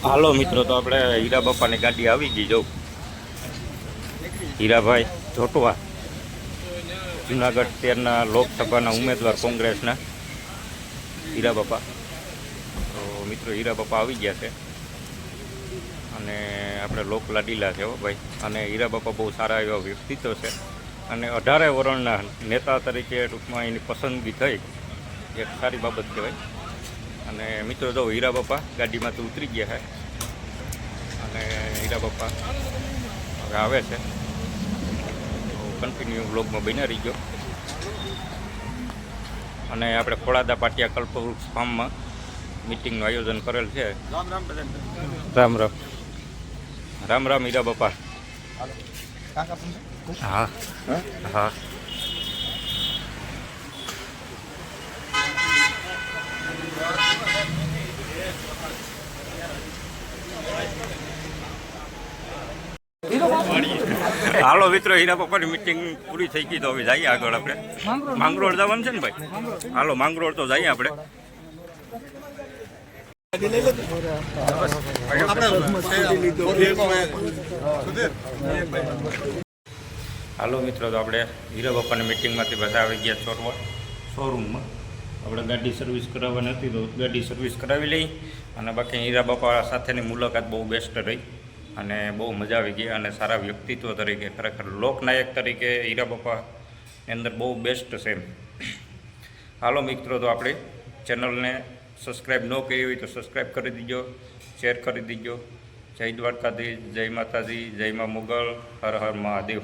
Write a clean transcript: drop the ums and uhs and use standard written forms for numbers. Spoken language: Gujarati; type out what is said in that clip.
હાલો મિત્રો, તો આપણે હીરા બાપાની ગાડી આવી ગઈ. જો હીરાભાઈ જોટવા, જુનાગઢ 13ના લોકસભાના ઉમેદવાર કોંગ્રેસના હીરા બાપા. તો મિત્રો, હીરા બાપા આવી ગયા છે અને આપણે લોક લાડીલા છે ભાઈ. અને હીરા બાપા બહુ સારા એવા વ્યક્તિત્વ છે અને 18 વર્ષના નેતા તરીકે ટૂંકમાં એની પસંદગી થઈ, એક સારી બાબત કહેવાય. અને મિત્રો, જો હીરા બાપા ગાડીમાંથી ઉતરી ગયા છે અને હીરા બાપા હવે આવે છે. તો કન્ટિન્યુ બ્લોગમાં બન્યા રહી ગયો. અને આપણે ખોડાદા પાટિયા કલ્પવૃક્ષ ફાર્મમાં મિટિંગનું આયોજન કરેલ છે. રામ રામ રામ રામ હીરા બાપા. હા હા. હાલો મિત્રો, હીરા પપ્પાની મિટિંગ પૂરી થઈ ગઈ. તો હવે જઈએ આગળ. આપણે માંગરોળ જવાનું છે ને ભાઈ? હાલો માંગરોળ તો જઈએ આપણે. હાલો મિત્રો, તો આપણે હીરા પપ્પાની મિટિંગમાંથી બધા આવી ગયા ચોરવા શોરૂમમાં. આપણે ગાડી સર્વિસ કરાવવાની હતી તો ગાડી સર્વિસ કરાવી લઈ. અને બાકી હીરા બાપા સાથેની મુલાકાત બહુ બેસ્ટ રહી અને બહુ મજા આવી ગઈ. અને સારા વ્યક્તિત્વ તરીકે, ખરેખર લોકનાયક તરીકે હીરા બાપાની અંદર બહુ બેસ્ટ છે. હાલો મિત્રો, તો આપણી ચેનલને સબસ્ક્રાઈબ ન કરી હોય તો સબસ્ક્રાઈબ કરી દીજો, શેર કરી દીજો. જય દ્વારકાધીશ, જય માતાજી, જય મા મુગલ, હર હર મહાદેવ.